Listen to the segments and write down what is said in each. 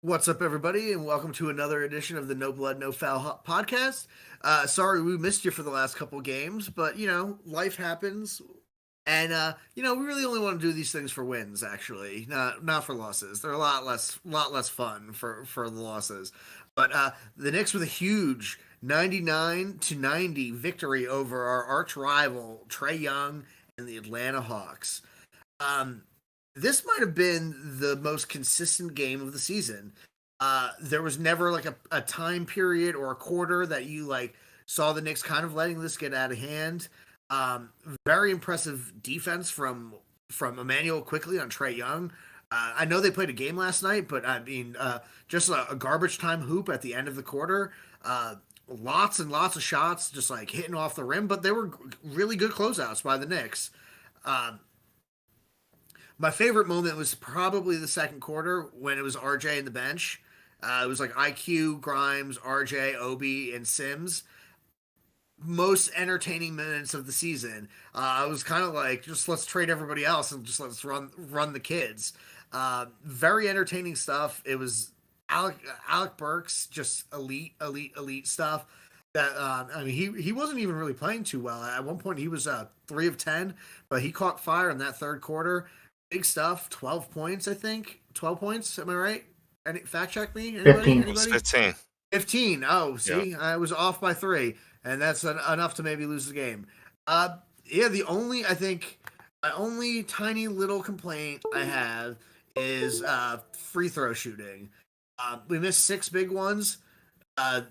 What's up, everybody, and welcome to another edition of the No Blood, No Foul podcast. Sorry we missed you for the last couple games, but life happens, and we really only want to do these things for wins. Actually, not for losses. They're a lot less fun for the losses. But the Knicks with a huge 99-90 victory over our arch rival Trae Young and the Atlanta Hawks. Um, this might have been the most consistent game of the season. There was never like a time period or a quarter that you like saw the Knicks kind of letting this get out of hand. Um, Very impressive defense from Emmanuel quickly on Trae Young. I know they played a game last night, but I mean, just a garbage time hoop at the end of the quarter. Lots and lots of shots, just like hitting off the rim, but they were really good closeouts by the Knicks. Um, my favorite moment was probably the second quarter when it was RJ in the bench. It was like IQ, Grimes, RJ, Obi, and Sims. Most entertaining minutes of the season. I was kind of like, just let's trade everybody else and just let's run the kids. Very entertaining stuff. It was Alec Burks, just elite stuff. That I mean, he wasn't even really playing too well. At one point, he was 3 of 10, but he caught fire in that third quarter. Big stuff. 12 points, I think. 12 points. Am I right? Any fact check me? Anybody? 15. Anybody? 15. 15. Oh, see, Yeah. I was off by 3, and that's enough to maybe lose the game. Yeah, my only tiny little complaint I have is free throw shooting. We missed 6 big ones. Uh,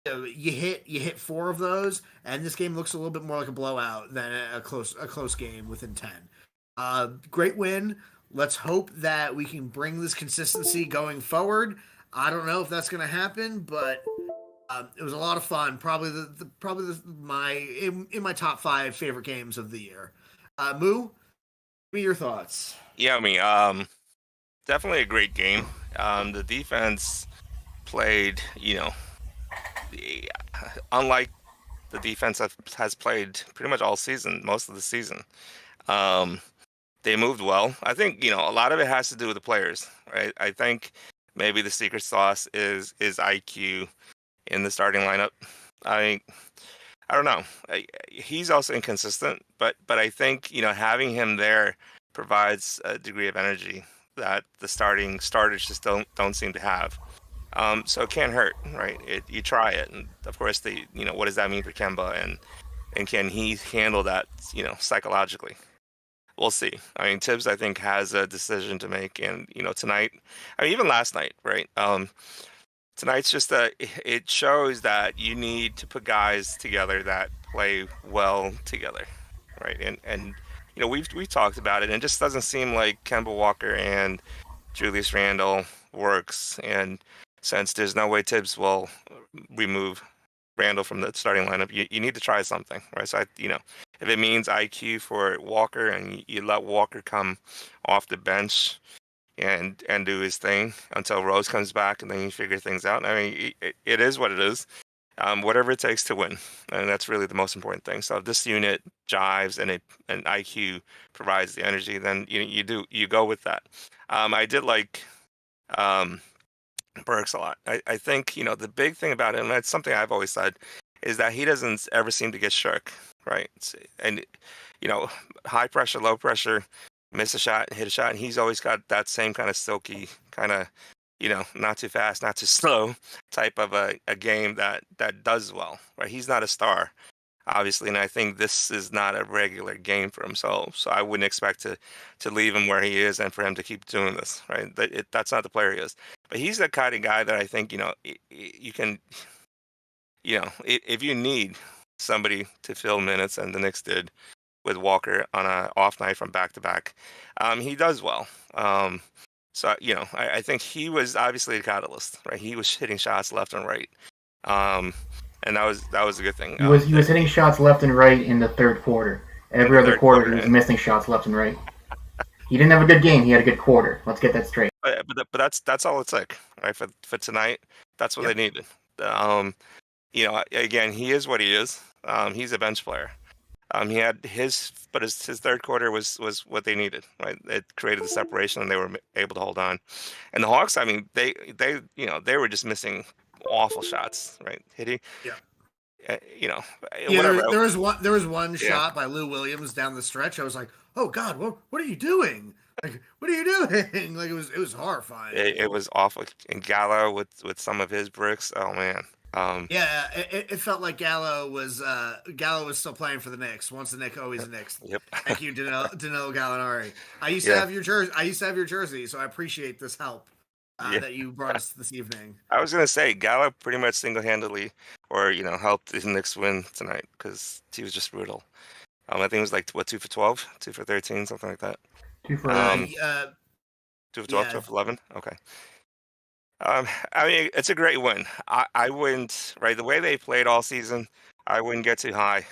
you hit 4 of those, and this game looks a little bit more like a blowout than a close game within 10. Great win. Let's hope that we can bring this consistency going forward. I don't know if that's going to happen, but it was a lot of fun. Probably in my top 5 favorite games of the year. Moo, give me your thoughts. Yeah, I mean, definitely a great game. The defense played, unlike the defense that has played pretty much all season, most of the season. They moved well. I think, a lot of it has to do with the players, right? I think maybe the secret sauce is IQ in the starting lineup. I don't know. He's also inconsistent, but I think, having him there provides a degree of energy that the starters just don't seem to have. So it can't hurt, right? You try it, and of course, what does that mean for Kemba, and can he handle that, psychologically? We'll see. I mean, Tibbs, I think, has a decision to make, and tonight, I mean, even last night, right? Tonight's just it shows that you need to put guys together that play well together, right? And we've talked about it, and it just doesn't seem like Kemba Walker and Julius Randle works, and since there's no way Tibbs will remove Randle from the starting lineup, you need to try something, right? So if it means IQ for Walker and you let Walker come off the bench and do his thing until Rose comes back, and then you figure things out. I mean, it is what it is. Whatever it takes to win, and that's really the most important thing. So if this unit jives and IQ provides the energy, then you go with that. I did like Burks a lot. I think the big thing about him, and that's something I've always said, is that he doesn't ever seem to get shook, right? And high pressure, low pressure, miss a shot, hit a shot, and he's always got that same kind of silky, kind of not too fast, not too slow type of a game that does well, right? He's not a star, obviously, and I think this is not a regular game for him. So I wouldn't expect to leave him where he is and for him to keep doing this, right? That's not the player he is. But he's the kind of guy that I think, you can, if you need somebody to fill minutes, and the Knicks did with Walker on an off night from back to back, he does well. So, I think he was obviously a catalyst, right? He was hitting shots left and right. And that was a good thing. He was hitting shots left and right in the third quarter. Every other quarter, he was missing shots left and right. He didn't have a good game. He had a good quarter. Let's get that straight. But that's all it took, right? For tonight, that's what they needed. Again, he is what he is. He's a bench player. He had his third quarter was what they needed, right? It created the separation, and they were able to hold on. And the Hawks, I mean, they were just missing awful shots, right? Hitting, Yeah. you know, Yeah, whatever. there was one Yeah, shot by Lou Williams down the stretch. I was like, "Oh God, what are you doing? Like, what are you doing?" Like it was horrifying. it was awful. And Gallo with some of his bricks. Oh man. Yeah, it felt like Gallo was still playing for the Knicks. Once the Knicks, always the Knicks. Yep. Thank you, Danilo Gallinari. I used to Yeah. have your jersey. I used to have your jersey, so I appreciate this help Yeah. that you brought us this evening. I was gonna say Gallo pretty much single-handedly, or helped the Knicks win tonight because he was just brutal. I think it was like what 2 for 12, 2 for 13, something like that. 2 for 11. Um, Uh, 2 for 12, yeah, 2 for 11. Okay. I mean, it's a great win. I wouldn't, right? The way they played all season, I wouldn't get too high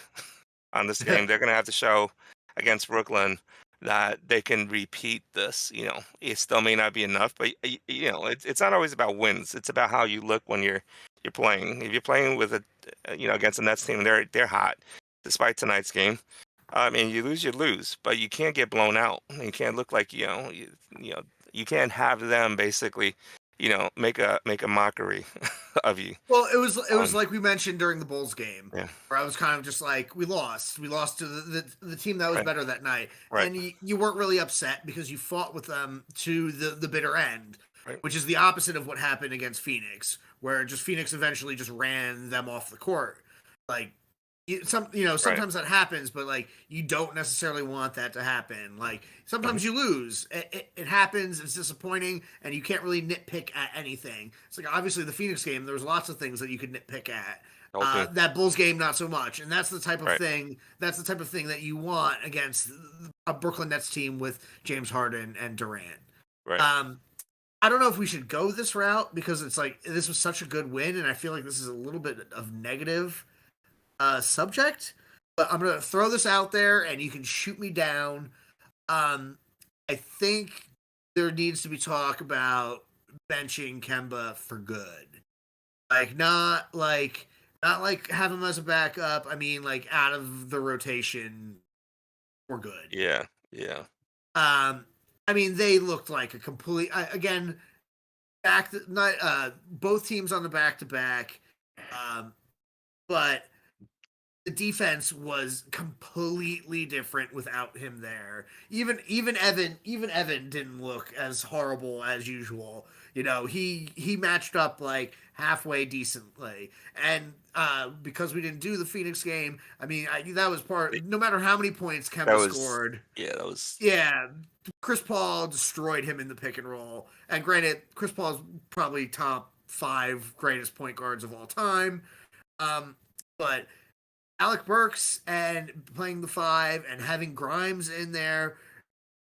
on this game. They're going to have to show against Brooklyn that they can repeat this. It still may not be enough, but it's not always about wins. It's about how you look when you're playing. If you're playing with against the Nets team, they're hot. Despite tonight's game, I mean, you lose, but you can't get blown out. You can't look like you can't have them basically make a mockery of you. well, it was Um, like we mentioned during the Bulls game, yeah, where I was kind of just like, we lost to the team that was right, better that night, right, and you weren't really upset because you fought with them to the bitter end, right, which is the opposite of what happened against Phoenix, where just Phoenix eventually just ran them off the court. Like right. sometimes that happens, but like you don't necessarily want that to happen. Like Hmm. sometimes you lose, it happens, it's disappointing, and you can't really nitpick at anything. It's like obviously the Phoenix game, there was lots of things that you could nitpick at. The whole team, That Bulls game, not so much, and that's the type of right, thing. That's the type of thing that you want against a Brooklyn Nets team with James Harden and Durant. right. Um, I don't know if we should go this route because it's like this was such a good win, and I feel like this is a little bit of negative subject. But I'm gonna throw this out there, and you can shoot me down. I think there needs to be talk about benching Kemba for good. Like not like have him as a backup. I mean, like out of the rotation for good. Yeah, yeah, I mean, they looked like a complete again not both teams on the back to back, but the defense was completely different without him there. Even Evan didn't look as horrible as usual. He matched up like halfway decently, and because we didn't do the Phoenix game, I mean that was part. No matter how many points that Kemba was scored, yeah, that was yeah, Chris Paul destroyed him in the pick and roll. And granted, Chris Paul's probably top 5 greatest point guards of all time. But Alec Burks and playing the 5 and having Grimes in there,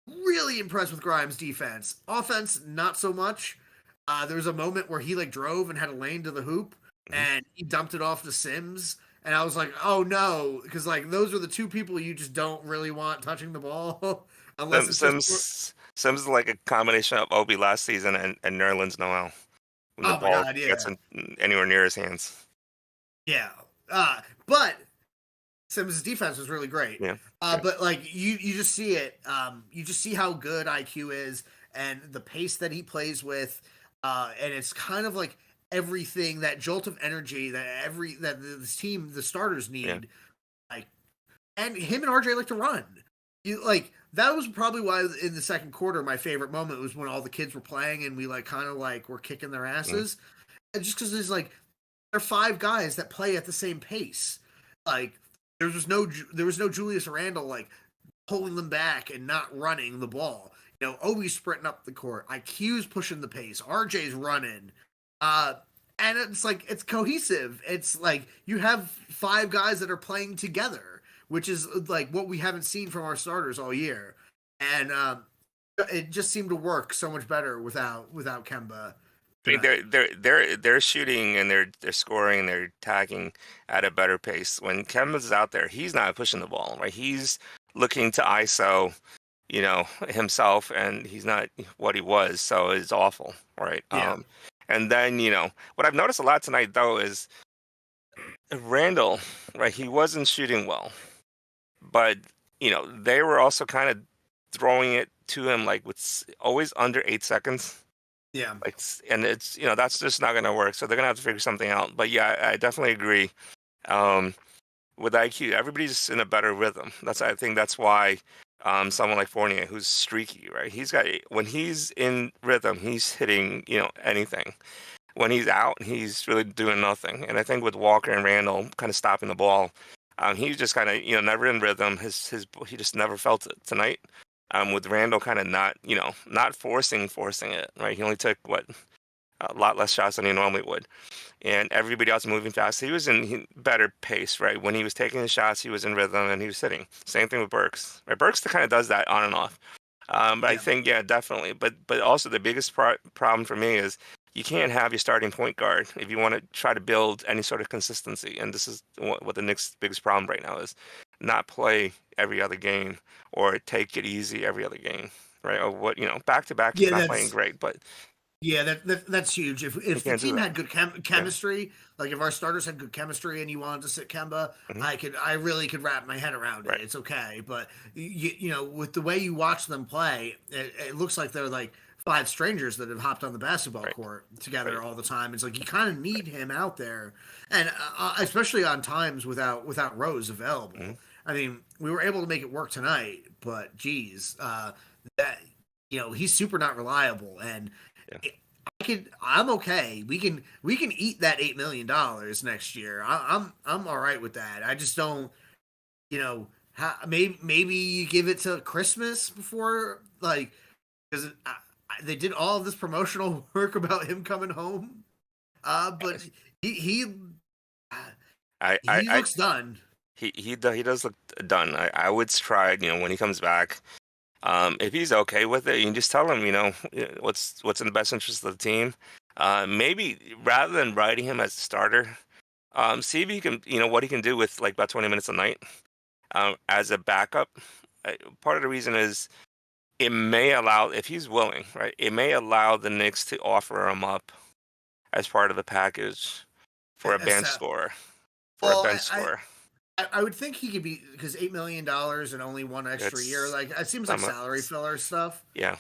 really impressed with Grimes' defense. Offense, not so much. There was a moment where he like drove and had a lane to the hoop, mhm. and he dumped it off to Sims. And I was like, oh no, because like those are the two people you just don't really want touching the ball, unless it's just. Sims is like a combination of Obi last season and Nerlens Noel when the Oh my ball god, gets yeah, anywhere near his hands. yeah. But Sims' defense was really great. Yeah, yeah, But like you just see it. You just see how good IQ is and the pace that he plays with. And it's kind of like everything, that jolt of energy that this team, the starters yeah. need. Like, and him and RJ like to run. That was probably why in the second quarter my favorite moment was when all the kids were playing and we like kind of like were kicking their Mhm. asses. And just because there's like there are 5 guys that play at the same pace. Like there was no Julius Randle like pulling them back and not running the ball. Obi's sprinting up the court. IQ's pushing the pace. RJ's running. Uh, and it's like it's cohesive. It's like you have 5 guys that are playing together, which is like what we haven't seen from our starters all year. And it just seemed to work so much better without Kemba I mean, tonight. they're shooting and they're scoring and they're attacking at a better pace. When Kemba's out there, he's not pushing the ball, right? He's looking to ISO, himself, and he's not what he was. So it's awful, right? Yeah. And then what I've noticed a lot tonight though is Randall, right? He wasn't shooting well, but they were also kind of throwing it to him like with always under 8 seconds. Yeah. Like, and it's that's just not going to work. So they're going to have to figure something out. But yeah, I definitely agree. With IQ, everybody's in a better rhythm. I think that's why someone like Fournier, who's streaky, right? When he's in rhythm, he's hitting anything. When he's out, he's really doing nothing. And I think with Walker and Randle kind of stopping the ball, he's just kind of never in rhythm. He just never felt it tonight. With Randle kind of not forcing it, right? He only took a lot less shots than he normally would, and everybody else moving fast. He was in better pace, right? When he was taking the shots, he was in rhythm and he was hitting. Same thing with Burks. Right? Burks kind of does that on and off. But I think, yeah, definitely. But also the biggest problem for me is you can't have your starting point guard if you want to try to build any sort of consistency. And this is what the Knicks' biggest problem right now is: not play every other game or take it easy every other game, right? Or back to back, he's not playing great, but. Yeah, that's huge. If the team had good chemistry, Yeah. like if our starters had good chemistry and you wanted to sit Kemba, Mm-hmm. I really could wrap my head around it. Right. It's okay, but with the way you watch them play, it looks like they're like five strangers that have hopped on the basketball court together all the time. It's like you kind of need him out there, and especially on times without Rose available. Mm-hmm. I mean, we were able to make it work tonight, but geez, that he's super not reliable and. Yeah. I'm okay. We can eat that $8 million next year. I'm all right with that. I just don't, maybe you give it to Christmas before, like, because they did all of this promotional work about him coming home. But he looks done. He does look done. I would try, when he comes back. If he's okay with it, you can just tell him, what's in the best interest of the team. Maybe rather than writing him as a starter, see if he can, what he can do with like about 20 minutes a night as a backup. Part of the reason is it may allow, if he's willing, right, it may allow the Knicks to offer him up as part of the package for a bench scorer. I would think he could be, because $8 million and only one extra year, like it seems like salary filler stuff. Yeah.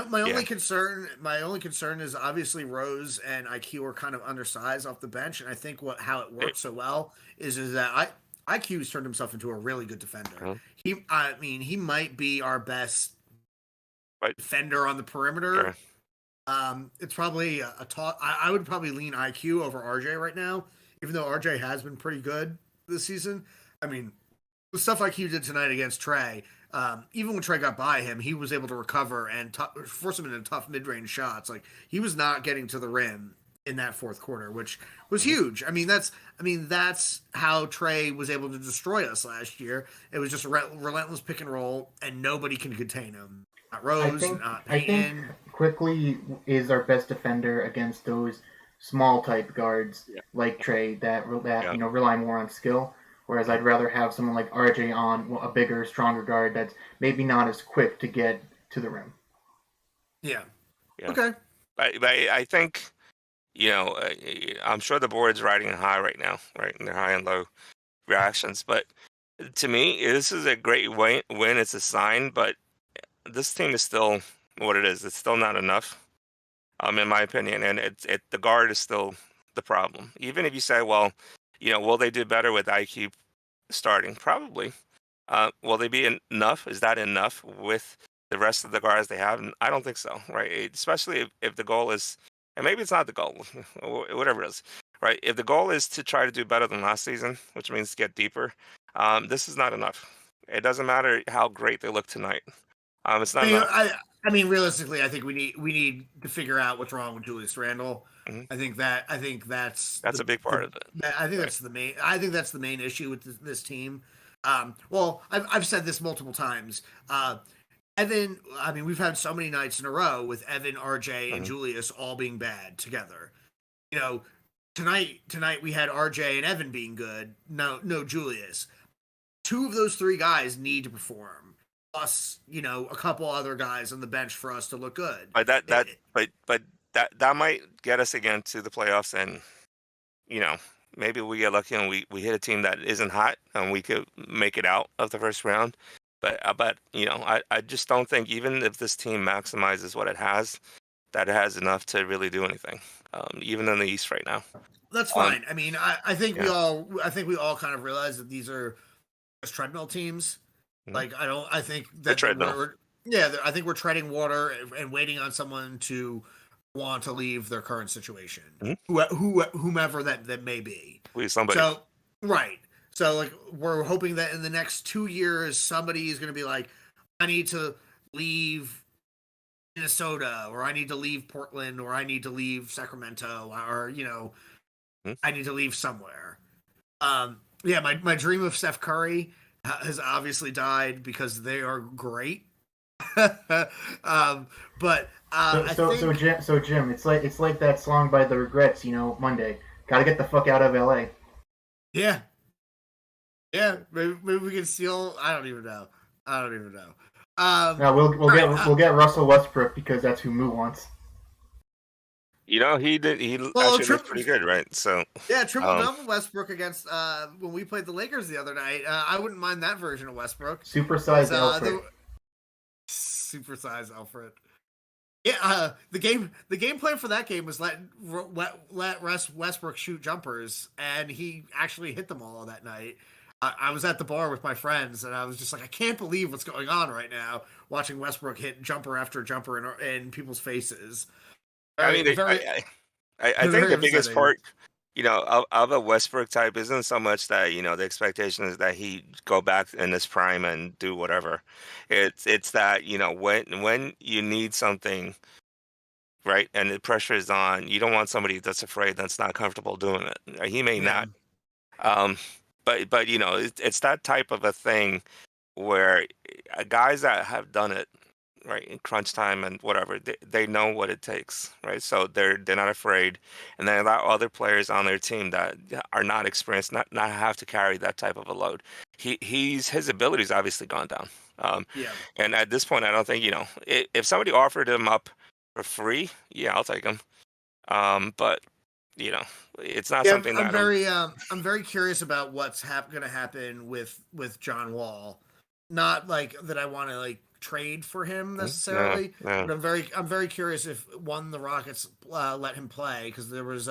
My only concern is obviously Rose and IQ are kind of undersized off the bench, and I think how it works so well is that IQ's turned himself into a really good defender. He might be our best defender on the perimeter. Sure. It's probably a talk. I would probably lean IQ over RJ right now, even though RJ has been pretty good this season. I mean, the stuff IQ did tonight against Trey, even when Trey got by him, he was able to recover and force him into tough mid-range shots. Like he was not getting to the rim in that fourth quarter, which was huge. I mean, that's how Trey was able to destroy us last year. It was just a relentless pick and roll, and nobody can contain him. Not Rose, not Payton. I think Quickly is our best defender against those small type guards like Trey that rely more on skill. Whereas I'd rather have someone like RJ on a bigger, stronger guard that's maybe not as quick to get to the rim. Yeah. Okay. I think, I'm sure the board's riding high right now, right? And they're high and low reactions. But to me, this is a great win. It's a sign, but this team is still what it is. It's still not enough, in my opinion. And the guard is still the problem. Even if you say, well, will they do better with IQ starting? Probably. Will they be enough? Is that enough with the rest of the guards they have? I don't think so, right? Especially if the goal is, and maybe it's not the goal, whatever it is, right? If the goal is to try to do better than last season, which means get deeper, this is not enough. It doesn't matter how great they look tonight. It's not enough. I mean, realistically, I think we need to figure out what's wrong with Julius Randle. Mm-hmm. I think that's a big part of it. I think that's the main. I think that's the main issue with this team. Well, I've said this multiple times. Evan, I mean, we've had so many nights in a row with Evan, RJ, and Julius all being bad together. Tonight we had RJ and Evan being good. No Julius. Two of those three guys need to perform. Plus, a couple other guys on the bench for us to look good. But that might get us again to the playoffs, and maybe we get lucky and we hit a team that isn't hot and we could make it out of the first round. But I just don't think even if this team maximizes what it has, that it has enough to really do anything. Even in the East right now. That's fine. I mean, I think we yeah. all kind of realize that these are just treadmill teams. Mhm. I think The that treadmill. I think we're treading water and waiting on someone to want to leave their current situation, Mhm. whomever that may be. Please, somebody. So, right. So, like, we're hoping that in the next 2 years, somebody is going to be like, I need to leave Minnesota, or I need to leave Portland, or I need to leave Sacramento, or, Mhm. I need to leave somewhere. Yeah, my dream of Steph Curry has obviously died because they are great. But Jim, it's like that song by The Regrets, Monday. Gotta get the fuck out of LA. Yeah, yeah, maybe we can steal. I don't even know. No, we'll get Russell Westbrook because that's who Moo wants. He did. He Well, actually looked pretty good, right? So yeah, triple double Westbrook against when we played the Lakers the other night. I wouldn't mind that version of Westbrook. Supersized Alfred. Supersized Alfred. Yeah, the game plan for that game was let Westbrook shoot jumpers, and he actually hit them all that night. I was at the bar with my friends, and I was just like, I can't believe what's going on right now, watching Westbrook hit jumper after jumper in people's faces. I mean, I think the biggest part, of a Westbrook type isn't so much that the expectation is that he go back in his prime and do whatever. It's that when you need something, right, and the pressure is on, you don't want somebody that's afraid, that's not comfortable doing it. He may not. But it's that type of a thing where guys that have done it, right, in crunch time and whatever, they know what it takes, right? So they're not afraid, and they allow other players on their team that are not experienced, not have to carry that type of a load. His ability's obviously gone down. And at this point, I don't think if somebody offered him up for free, yeah, I'll take him. But it's not something that I'm very curious about what's going to happen with John Wall. Not like that I want to like trade for him necessarily, no. but I'm very curious if the Rockets let him play, because there was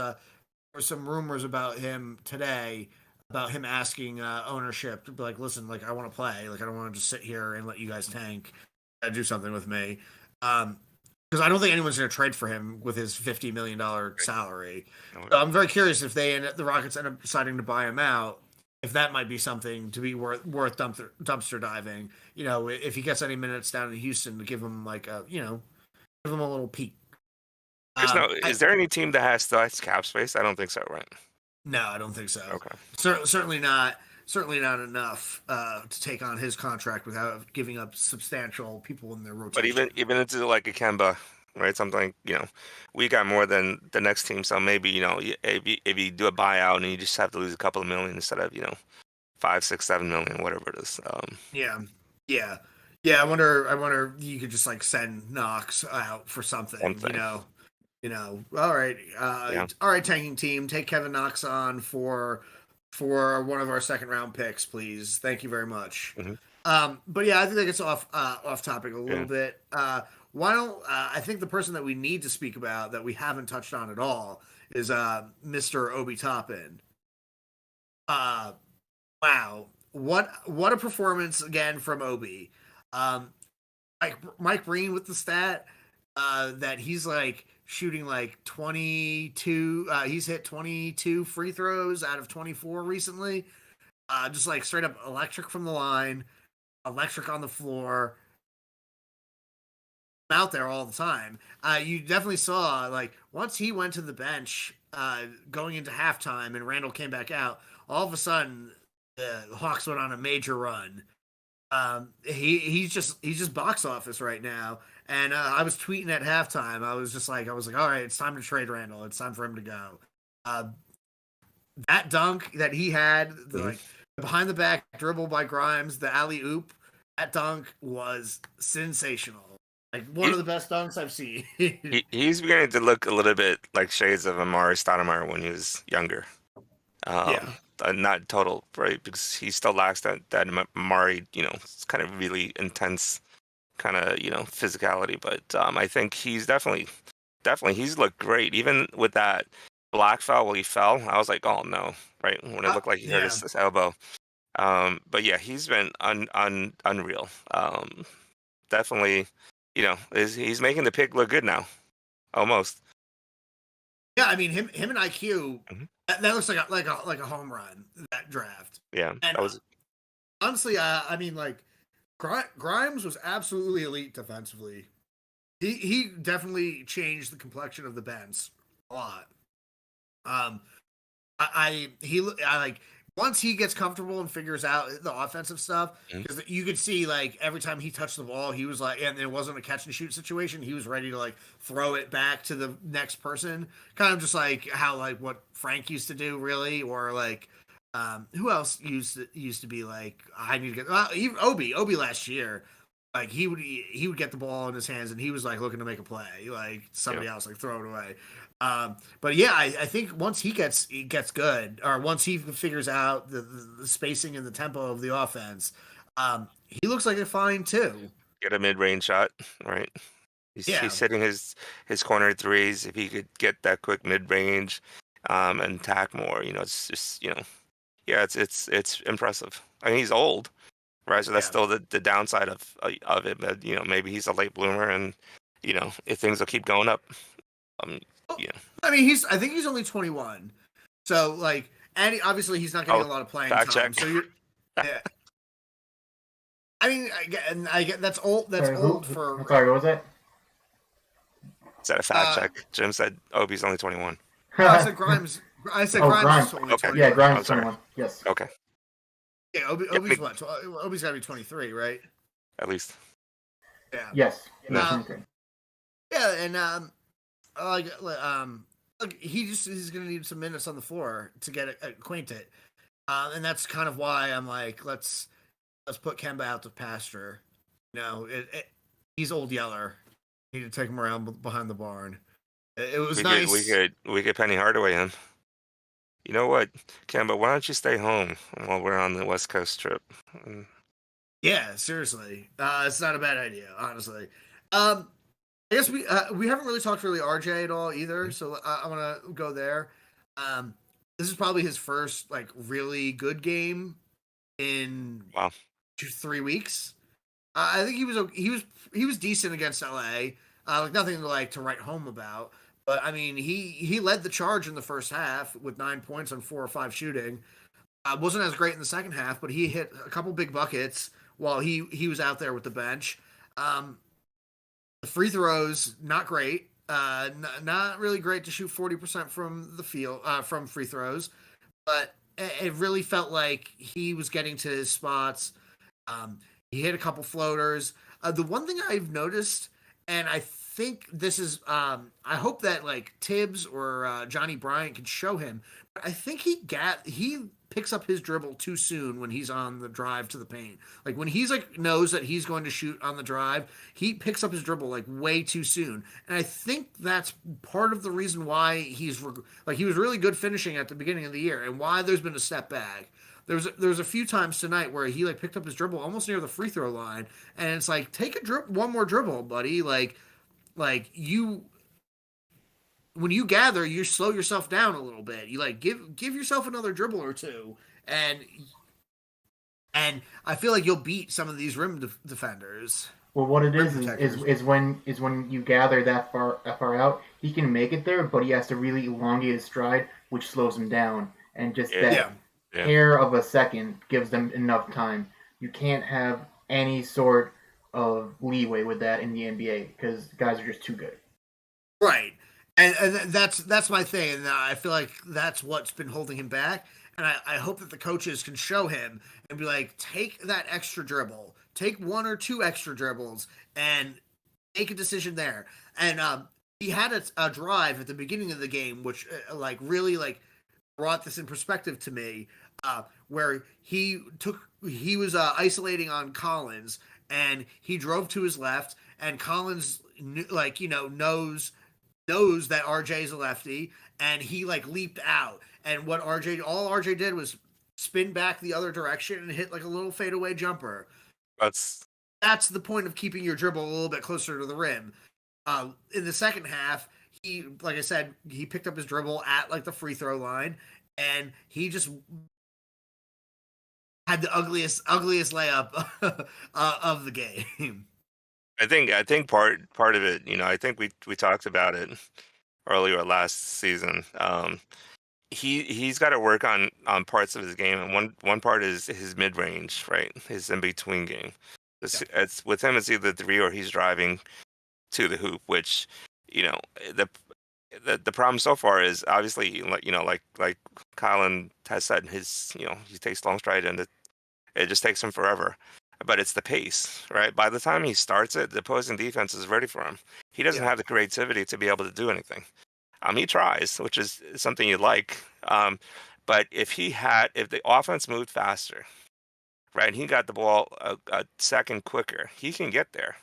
some rumors about him today, about him asking ownership to be like, listen, like, I want to play, like, I don't want to just sit here and let you guys tank, do something with me. Because I don't think anyone's going to trade for him with his $50 million salary. So I'm very curious if the Rockets end up deciding to buy him out, if that might be something to be worth dumpster diving. If he gets any minutes down in Houston, to give him like give him a little peek. Is there any team that has cap space? I don't think so, right? No, I don't think so. Okay. Certainly not. Certainly not enough to take on his contract without giving up substantial people in their rotation. But even into like a Kemba, right? Something we got more than the next team. So maybe if you do a buyout and you just have to lose a couple of million instead of 5, 6, 7 million, whatever it is. Yeah. I wonder if you could just like send Knox out for something. All right. All right, tanking team, take Kevin Knox on for one of our second round picks, please. Thank you very much. Mm-hmm. But yeah, I think that gets off topic a little bit. Why don't I think the person that we need to speak about that we haven't touched on at all is Mr. Obi Toppin. Wow, what a performance again from Obi. Mike Breen with the stat that he's like shooting like 22. He's hit 22 free throws out of 24 recently. Just like straight up electric from the line, electric on the floor. Out there all the time. You definitely saw like once he went to the bench going into halftime and Randle came back out, all of a sudden the Hawks went on a major run. He's just box office right now. And I was tweeting at halftime. I was like, all right, it's time to trade Randle. It's time for him to go. That dunk that he had, like behind the back dribble by Grimes, the alley oop, that dunk was sensational. Like one of the best dunks I've seen. He's beginning to look a little bit like shades of Amari Stoudemire when he was younger. Yeah. Not total, right? Because he still lacks that Murray, kind of really intense kind of, physicality. But I think he's definitely he's looked great. Even with that black foul where he fell, I was like, oh no, right? When it looked like he hurt Yeah. his elbow. But yeah, he's been unreal. Definitely, he's making the pick look good now, almost. Yeah, I mean him and IQ. Mhm. That looks like a home run, that draft. Yeah, And that was honestly, I mean, like Grimes was absolutely elite defensively. He definitely changed the complexion of the Benz a lot. Um, I like once he gets comfortable and figures out the offensive stuff, mhm. because you could see like every time he touched the ball, he was like, and it wasn't a catch and shoot situation. He was ready to like throw it back to the next person, kind of just like how like what Frank used to do, really, or like who else used to be like I need to get even Obi last year. Like he would get the ball in his hands and he was like looking to make a play, like Yeah, somebody else like throw it away. But yeah, I think once he gets good, or once he figures out the spacing and the tempo of the offense, he looks like a fine too. get a mid-range shot, right? He's Yeah, hitting his corner threes. If he could get that quick mid-range, and attack more, it's just, yeah, it's impressive. I mean, he's old, right? So that's yeah. still the downside of it. But maybe he's a late bloomer, and if things will keep going up. Um, Well, yeah. I mean, I think he's only 21, so like, and obviously he's not getting Oh, a lot of playing fact time. check. So you're, yeah. I mean, I get that's old. That's Sorry, old I'm for. sorry, what was that? Is that a fact Uh, check? Jim said Obi's only 21. no, I said Grimes. I said Oh, Grimes is Grimes. only Okay. 21. Yeah, Oh, Grimes is sorry. 21. Yes. Okay. Yeah, Yeah, Obi's what? Obi's got to be 23, right? at least. Yeah. Yes. No. 23. Yeah, and like look, he's gonna need some minutes on the floor to get acquainted, and that's kind of why I'm like, let's put Kemba out to pasture. He's old Yeller. Need to take him around behind the barn. It was We could we nice. could we could Penny Hardaway him. You know what, Kemba? Why don't you stay home while we're on the West Coast trip? Mm, Yeah, seriously, it's not a bad idea, honestly. I guess we haven't really talked really RJ at all either, so I want to go there. This is probably his first like really good game in Wow. 3 weeks. I think he was decent against LA. Like nothing to like to write home about. But I mean, he led the charge in the first half with 9 points on 4 or 5 shooting. Wasn't as great in the second half, but he hit a couple big buckets while he was out there with the bench. Um, the free throws not great. Not really great to shoot 40% from the field from free throws, but it really felt like he was getting to his spots. He hit a couple floaters. The one thing I've noticed, and I think this is, I hope that like Tibbs or Johnny Bryant can show him. But I think he picks up his dribble too soon when he's on the drive to the paint. Like when he's like knows that he's going to shoot on the drive, he picks up his dribble like way too soon. And I think that's part of the reason why like he was really good finishing at the beginning of the year and why there's been a step back. There was a few times tonight where he like picked up his dribble almost near the free throw line, and it's like take one more dribble, buddy. Like you when you gather, you slow yourself down a little bit. You like give yourself another dribble or two, and I feel like you'll beat some of these rim defenders. Well, what it Rim is protectors. is when you gather that far out, he can make it there, but he has to really elongate his stride, which slows him down, and just Yeah. Yeah, Yeah. hair of a second gives them enough time. You can't have any sort of leeway with that in the NBA because guys are just too good. right. And that's my thing, and I feel like that's what's been holding him back. And I hope that the coaches can show him and be like, take that extra dribble, take one or two extra dribbles, and make a decision there. And he had a drive at the beginning of the game, which like really like brought this in perspective to me, where he was isolating on Collins, and he drove to his left, and Collins knows knows that RJ's a lefty, and he like leaped out. And what all RJ did was spin back the other direction and hit like a little fadeaway jumper. That's the point of keeping your dribble a little bit closer to the rim. In the second half, he, like I said, he picked up his dribble at like the free throw line, and he just had the ugliest layup of the game. I think part of it, I think we talked about it earlier last season. He's got to work on parts of his game, and one part is his mid range, right? His in between game. It's with him. It's either three or he's driving to the hoop, which the problem so far is obviously like Colin has said, he takes long stride and it just takes him forever. But it's the pace, right? By the time he starts it, the opposing defense is ready for him. He doesn't have the creativity to be able to do anything. He tries, which is something you'd like. But if the offense moved faster, right, he got the ball a second quicker, he can get there,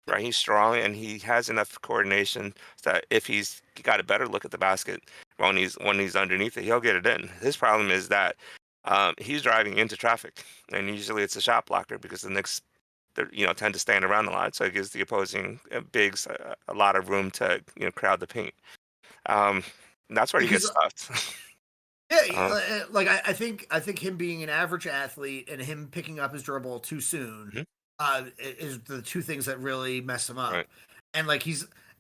right? He's strong and he has enough coordination that if he's got a better look at the basket when he's underneath it, he'll get it in. His problem is that he's driving into traffic, and usually it's a shot blocker because the Knicks, tend to stand around a lot, so it gives the opposing bigs a lot of room to crowd the paint. That's where he gets stuffed. Yeah, like I think him being an average athlete and him picking up his dribble too soon is the two things that really mess him up. Right. And like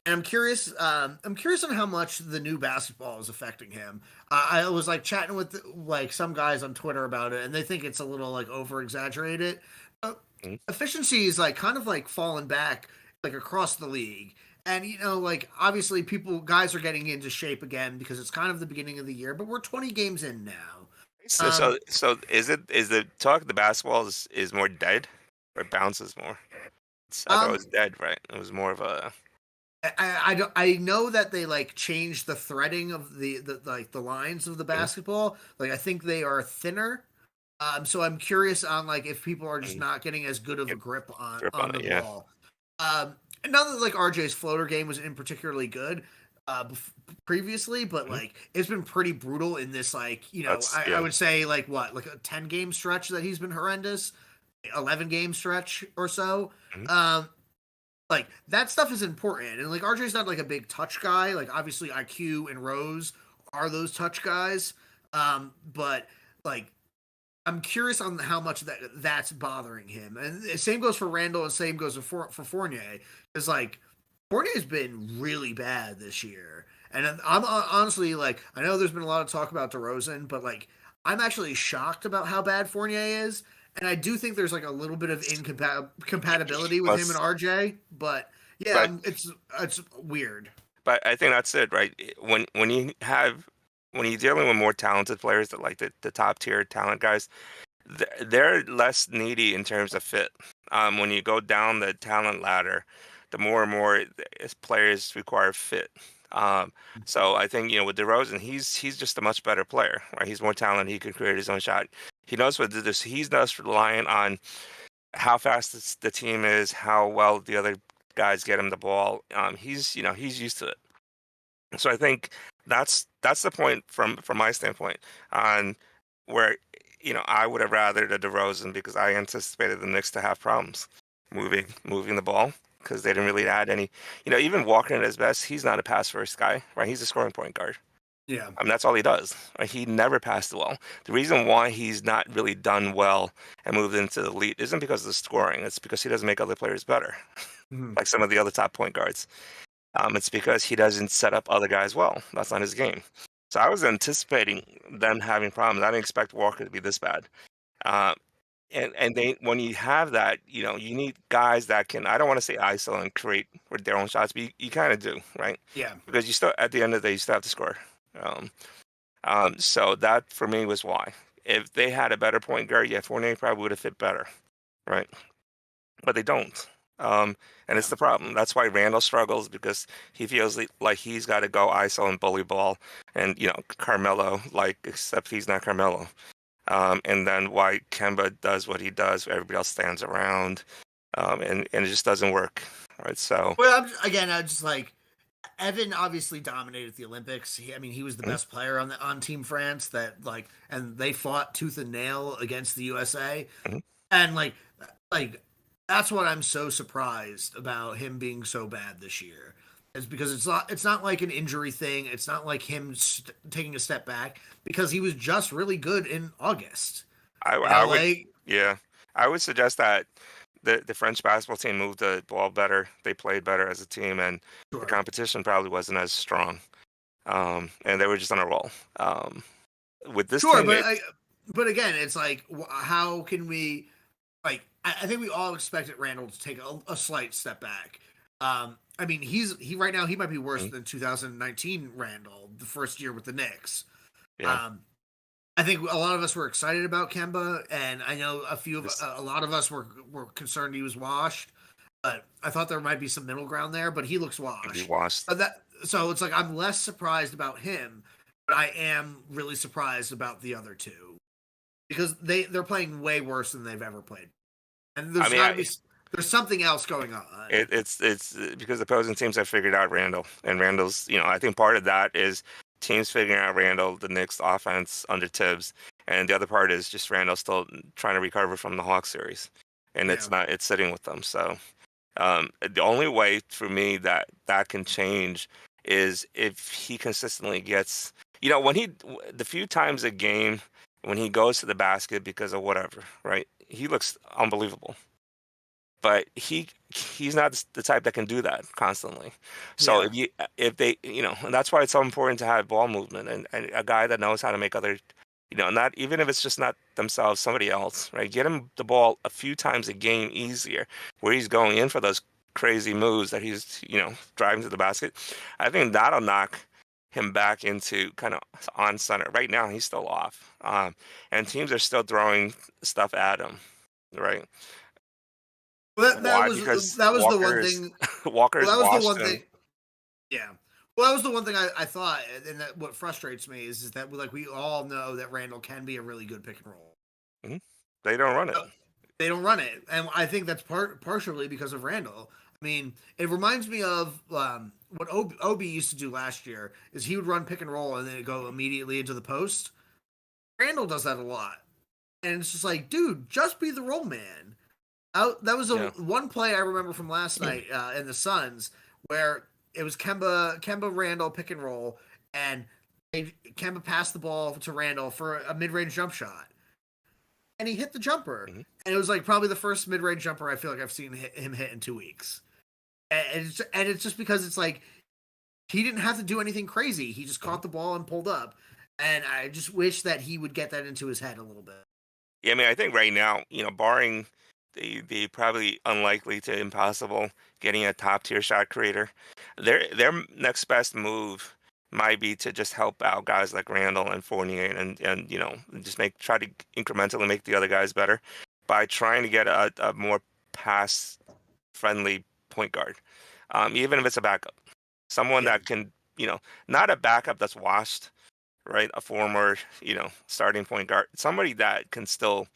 I'm curious on how much the new basketball is affecting him. I was like chatting with like some guys on Twitter about it, and they think it's a little like over exaggerated. Efficiency is like kind of like falling back like across the league. And like obviously guys are getting into shape again because it's kind of the beginning of the year, but we're 20 games in now. So is the talk of the basketball is more dead or bounces more? I thought it was dead, right? It was more of a. I know that they like changed the threading of the lines of the basketball. Like I think they are thinner. So I'm curious on like if people are just not getting as good of a grip on the ball. Not that like RJ's floater game was in particularly good previously, but like it's been pretty brutal in this like I would say like a 10 game stretch that he's been horrendous, 11 game stretch or so. Like that stuff is important, and like RJ's not like a big touch guy. Like obviously IQ and Rose are those touch guys, but like I'm curious on how much that's bothering him. And the same goes for Randle, and same goes for Fournier. It's like Fournier's been really bad this year, and I'm honestly like I know there's been a lot of talk about DeRozan, but like I'm actually shocked about how bad Fournier is. And I do think there's like a little bit of incompatibility with him and RJ, but yeah, it's weird. But I think that's it, right? When you're dealing with more talented players, that like the top tier talent guys, they're less needy in terms of fit. When you go down the talent ladder, the more and more players require fit. So I think with DeRozan, he's just a much better player, right? He's more talented. He can create his own shot. He knows what to do. He's not reliant on how fast the team is, how well the other guys get him the ball. He's used to it. So I think that's the point from my standpoint on where I would have rathered a DeRozan because I anticipated the Knicks to have problems moving the ball because they didn't really add any. Even Walker at his best, he's not a pass first guy, right? He's a scoring point guard. Yeah. That's all he does. Right? He never passed the ball. The reason why he's not really done well and moved into the elite isn't because of the scoring. It's because he doesn't make other players better, like some of the other top point guards. It's because he doesn't set up other guys well. That's not his game. So I was anticipating them having problems. I didn't expect Walker to be this bad. And when you have that, you need guys that can, I don't want to say ISO and create with their own shots, but you kind of do, right? Yeah. Because you still, at the end of the day, you still have to score. So that for me was why. If they had a better point guard, Fournier probably would have fit better, right? But they don't. And it's the problem. That's why Randle struggles because he feels like he's got to go ISO and bully ball, and Carmelo, except he's not Carmelo. And then why Kemba does what he does, everybody else stands around, and it just doesn't work, right? So well, I just like Evan obviously dominated the Olympics. He was the Mhm. best player on Team France. And they fought tooth and nail against the USA. Mhm. And like that's what I'm so surprised about him being so bad this year. Is because it's not like an injury thing. It's not like him taking a step back because he was just really good in August. You I know, would, like yeah, I would suggest that the French basketball team moved the ball better. They played better as a team, and the sure, competition probably wasn't as strong. And they were just on a roll. With this sure, team, but again, it's like how can we I think we all expected Randle to take a slight step back. He right now he might be worse Mhm. than 2019 Randle, the first year with the Knicks. Yeah, Um, I think a lot of us were excited about Kemba, and I know this a lot of us were concerned he was washed. But I thought there might be some middle ground there, but he looks could be washed. washed. So it's like I'm less surprised about him, but I am really surprised about the other two because they're playing way worse than they've ever played, and I mean, there's something else going on. it's because opposing teams have figured out Randall, and Randall's. I think part of that is teams figuring out Randall, the Knicks' offense under Tibbs, and the other part is just Randall still trying to recover from the Hawks series, and Yeah, it's sitting with them. So the only way for me that can change is if he consistently gets, when the few times a game when he goes to the basket because of whatever, right? He looks unbelievable, but he's not the type that can do that constantly. So yeah. if they, and that's why it's so important to have ball movement and a guy that knows how to make other, not even if it's just not themselves, somebody else, right? Get him the ball a few times a game easier, where he's going in for those crazy moves that he's, driving to the basket. I think that'll knock him back into kind of on center. Right now, he's still off, and teams are still throwing stuff at him, right? Well, Why? Because that was the one Walker's thing. Well, Walker's that was the washed one him. thing. Yeah. Well, that was the one thing I thought, and that what frustrates me is that we all know that Randall can be a really good pick and roll. Mhm. They don't run it. They don't run it, and I think that's partially because of Randall. It reminds me of what Obi used to do last year. Is he would run pick and roll and then go immediately into the post. Randall does that a lot, and it's just like, dude, just be the roll man. That was a Yeah. one play I remember from last night in the Suns where it was Kemba Randall pick and roll, and Kemba passed the ball to Randall for a mid range jump shot, and he hit the jumper, Mhm. and it was like probably the first mid range jumper I feel like I've seen him hit in 2 weeks, and it's just because it's like he didn't have to do anything crazy. He just Mhm. caught the ball and pulled up, and I just wish that he would get that into his head a little bit. Yeah, I mean, I think right now, barring the probably unlikely to impossible getting a top tier shot creator, their next best move might be to just help out guys like Randall and Fournier and just try to incrementally make the other guys better by trying to get a more pass friendly point guard, even if it's a backup, someone Yeah, that can, not a backup that's washed, right? A former, starting point guard, somebody that can still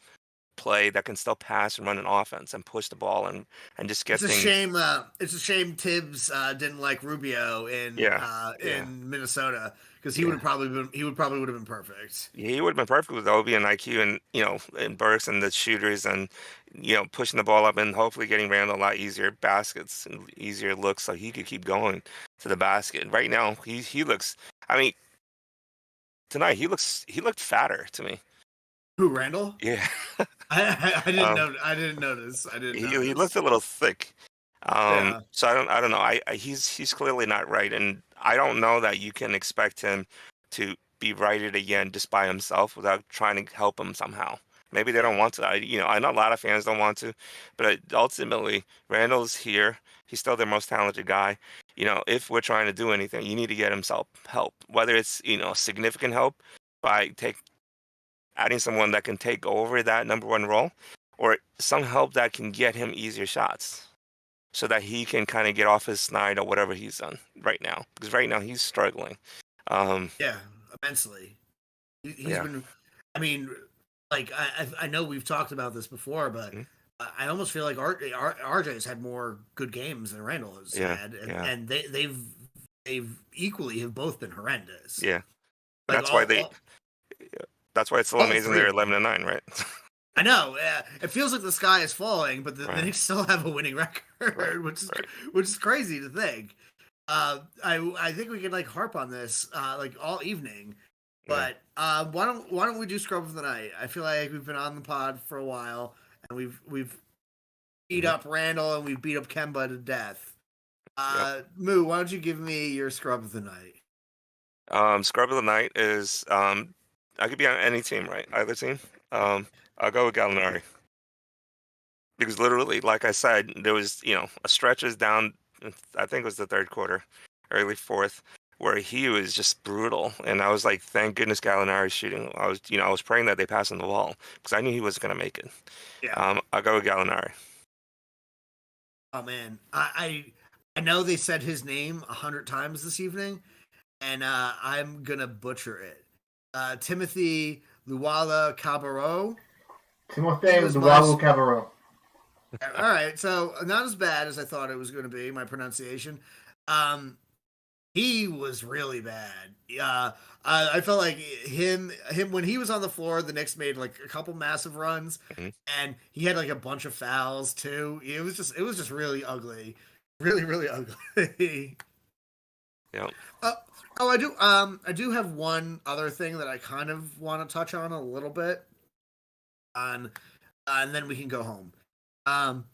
play, that can still pass and run an offense and push the ball and just get it's a things. shame. It's a shame Tibbs didn't like Rubio Yeah, yeah, in Minnesota because yeah. he would probably would have been perfect. He would have been perfect with Obi and IQ and and Burks and the shooters and pushing the ball up and hopefully getting Randall a lot easier baskets and easier looks so he could keep going to the basket. Right now he looks. I mean, tonight he looked fatter to me. Who Randall? Yeah. I didn't um, know. I didn't notice. I didn't he looked notice. a little thick. Yeah, So I don't know. He's clearly not right, and I don't know that you can expect him to be righted again just by himself without trying to help him somehow. Maybe they yeah. don't want to. I know a lot of fans don't want to, but ultimately Randall's here. He's still their most talented guy. If we're trying to do anything, you need to get himself help, whether it's significant help by adding someone that can take over that number one role, or some help that can get him easier shots so that he can kind of get off his snide or whatever he's on right now. Because right now he's struggling. Um, Yeah, immensely. He's yeah. been. I mean, I know we've talked about this before, but Mhm. I almost feel like RJ has had more good games than Randall has Yeah. had, Yeah. and they've they've equally have both been horrendous. Yeah, Like that's why that's why it's so all amazing three they're of them. 11-9, right? I know. It feels like the sky is falling, but the Right, Knicks still have a winning right, record, right. which is crazy to think. I think we could like harp on this like all evening, Yeah. but why don't we do scrub of the night? I feel like we've been on the pod for a while and we've beat Mhm. up Randle and we've beat up Kemba to death. Yep. Moo, why don't you give me your scrub of the night? Scrub of the night is I could be on any team, right? Either team. I'll go with Gallinari because literally, like I said, there was a stretches down. I think it was the third quarter, early fourth, where he was just brutal, and I was like, thank goodness Gallinari's shooting. I was praying that they pass him the ball because I knew he wasn't gonna make it. Yeah. I'll go with Gallinari. Oh man, I know they said his name 100 times this evening, and I'm gonna butcher it. Timothy Luwala Cabarro. He Timothée was my. Luwawu Cabarro. All right, so not as bad as I thought it was going to be. My pronunciation. Um, he was really bad. I felt like him when he was on the floor. The Knicks made like a couple massive runs, Mhm. and he had like a bunch of fouls too. It was just really ugly, really ugly. Yeah. Uh, I do have one other thing that I kind of want to touch on a little bit on, and then we can go home. Um,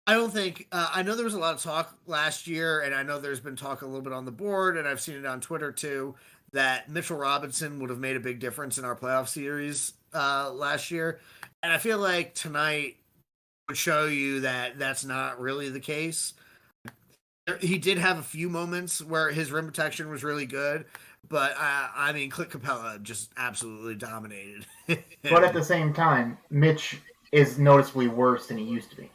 I don't think I know there was a lot of talk last year, and I know there's been talk a little bit on the board, and I've seen it on Twitter too, that Mitchell Robinson would have made a big difference in our playoff series last year, and I feel like tonight would show you that that's not really the case. He did have a few moments where his rim protection was really good, but I mean, Clint Capella just absolutely dominated But at him. the same time, Mitch is noticeably worse than he used to be.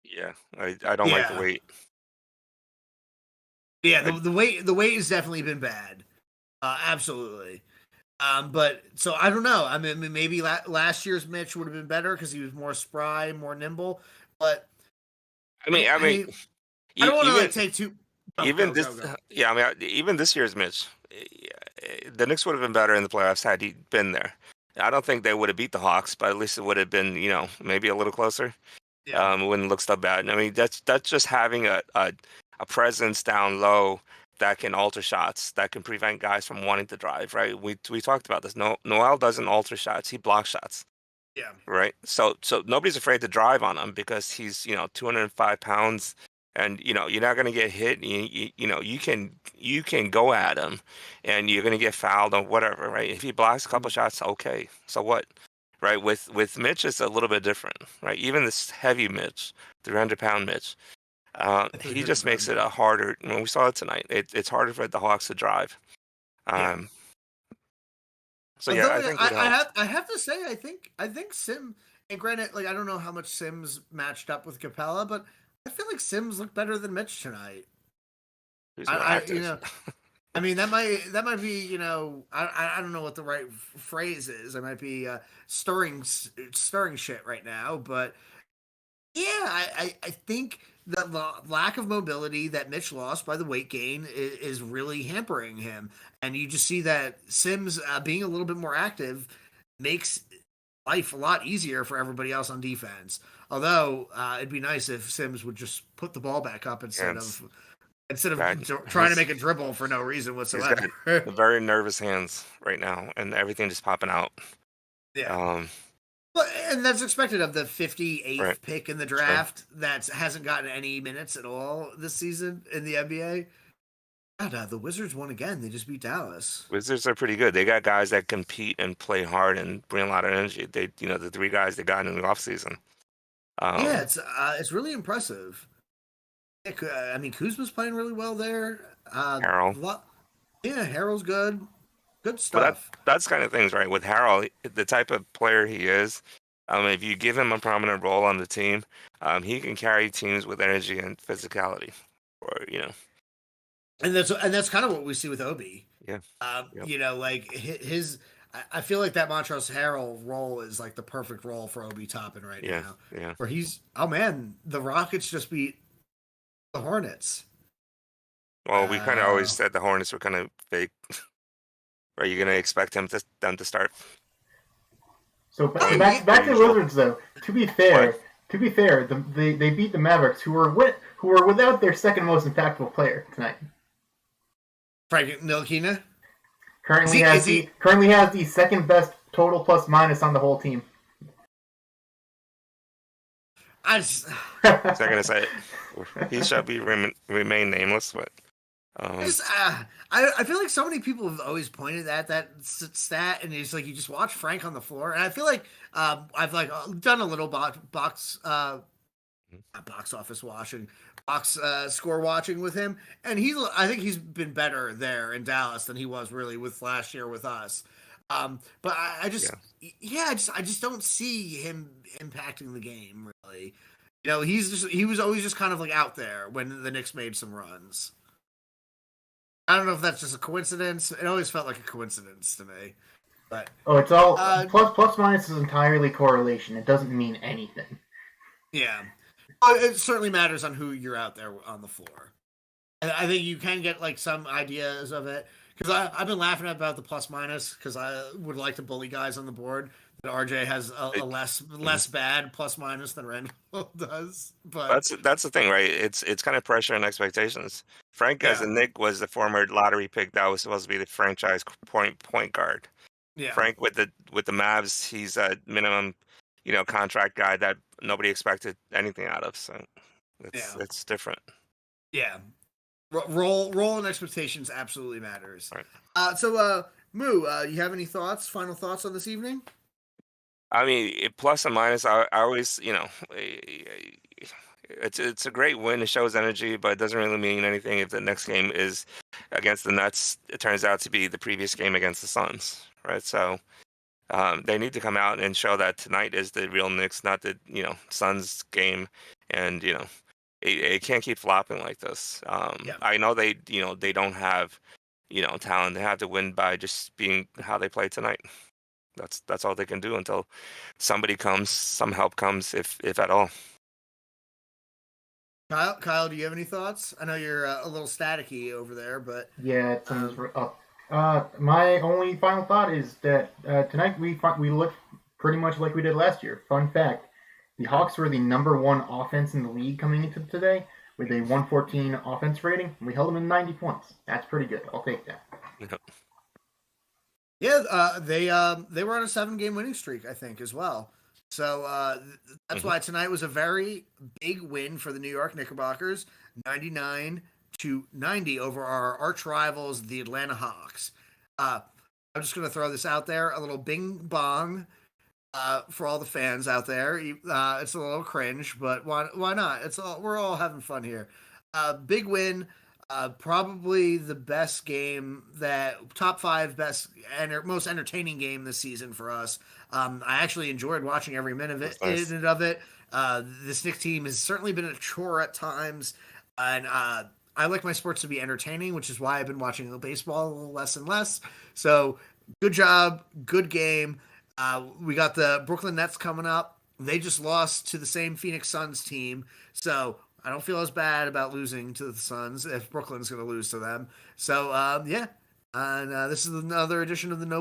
Yeah. I don't like the Yeah, weight. yeah. I, The weight has definitely been bad. Absolutely. But so I don't know. I mean, maybe last year's Mitch would have been better because he was more spry, more nimble. But I mean, I mean, I don't want to even like take two. Oh, even go this, go. yeah. I mean, even this year's Mitch, the Knicks would have been better in the playoffs had he been there. I don't think they would have beat the Hawks, but at least it would have been, maybe a little closer. Yeah. It wouldn't look so bad. I mean, that's just having a presence down low that can alter shots, that can prevent guys from wanting to drive, right? We talked about this. No, Noel doesn't alter shots; he blocks shots, Yeah. right? So nobody's afraid to drive on him because he's 205 pounds, and you're not going to get hit. You can go at him, and you're going to get fouled or whatever, right? If he blocks a couple shots, okay, so what? Right, with Mitch, it's a little bit different, right? Even this heavy Mitch, 300-pound Mitch, he just 300 makes pound. it a harder. When we saw it tonight, it's harder for the Hawks to drive. Yeah. Um, so yeah, Although I think it would help. I have to say I think Sim, and granted, like I don't know how much Sims matched up with Capella, but I feel like Sims looked better than Mitch tonight. Who's more You active? know, I mean that might be I don't know what the right phrase is. I might be stirring shit right now, but yeah, I think the lack of mobility that Mitch lost by the weight gain is really hampering him, and you just see that Sims being a little bit more active makes life a lot easier for everybody else on defense. Although it'd be nice if Sims would just put the ball back up Hands. instead of God, trying to he's make a dribble for no reason he's got whatsoever. very nervous hands right now, and everything just popping out. Yeah. Um, Well, and that's expected of the right, 58th pick in the sure. draft that hasn't gotten any minutes at all this season in the NBA. God, the Wizards won again. They just beat Dallas. Wizards are pretty good. They got guys that compete and play hard and bring a lot of energy. The three guys they got in the offseason. Yeah, Um, it's really impressive. I mean, Kuzma's playing really well there. Harrell. Yeah, Harrell's good. Good But stuff. that's kind of things, right? With Harrell, the type of player he is, if you give him a prominent role on the team, he can carry teams with energy and physicality. Or And that's kind of what we see with Obi. yeah, yep, Like his I feel like that Montrezl Harrell role is like the perfect role for Obi Toppin right yeah, now. yeah. Where he's oh man, the Rockets just beat the Hornets. Well, we kind of always said the Hornets were kind of fake. Are you going to expect them to start? So back to the Wizards though. To be fair, they beat the Mavericks, who were without their second most impactful player tonight. Frank Ntilikina currently has the second best total plus minus on the whole team. I'm not gonna say it. He shall remain nameless, but I feel like so many people have always pointed at that stat, and it's like you just watch Frank on the floor, and I feel like I've like done a little box office watching, score watching with him, and I think he's been better there in Dallas than he was really with last year with us. But I just don't see him impacting the game really. You know, he was always just kind of like out there when the Knicks made some runs. I don't know if that's just a coincidence. It always felt like a coincidence to me. But it's all plus minus is entirely correlation. It doesn't mean anything. Yeah. It certainly matters on who you're out there on the floor. I think you can get like some ideas of it. Because I've been laughing about the plus minus because I would like to bully guys on the board. That RJ has a less bad plus minus than Randle does. But that's the thing, right? It's kind of pressure and expectations. Frank as a Knick was the former lottery pick that was supposed to be the franchise point guard. Yeah. Frank with the Mavs, he's a minimum, contract guy that nobody expected anything out of. So it's different. Yeah. Role and expectations absolutely matters. Right. So Moo, you have any final thoughts on this evening? I mean, plus and minus, I always, it's a great win. It shows energy, but it doesn't really mean anything if the next game is against the Nets. It turns out to be the previous game against the Suns, right? So they need to come out and show that tonight is the real Knicks, not the Suns game, and it can't keep flopping like this. I know they don't have talent. They have to win by just being how they play tonight. That's all they can do until somebody comes, some help comes, if at all. Kyle, do you have any thoughts? I know you're a little staticky over there, but yeah, my only final thought is that tonight we looked pretty much like we did last year. Fun fact: the Hawks were the number one offense in the league coming into today with a 114 offense rating. We held them in 90 points. That's pretty good. I'll take that. Yeah, they were on a 7-game winning streak, I think, as well. So that's why tonight was a very big win for the New York Knickerbockers, 99-90 over our arch rivals, the Atlanta Hawks. I'm just going to throw this out there, a little bing bong for all the fans out there. It's a little cringe, but why not? We're all having fun here. Big win. Probably the best game top 5 best and most entertaining game this season for us. I actually enjoyed watching every minute of it. This Knicks team has certainly been a chore at times, and I like my sports to be entertaining, which is why I've been watching baseball a little less and less. So good job, good game. We got the Brooklyn Nets coming up. They just lost to the same Phoenix Suns team, so I don't feel as bad about losing to the Suns if Brooklyn's going to lose to them. So, and this is another edition of the No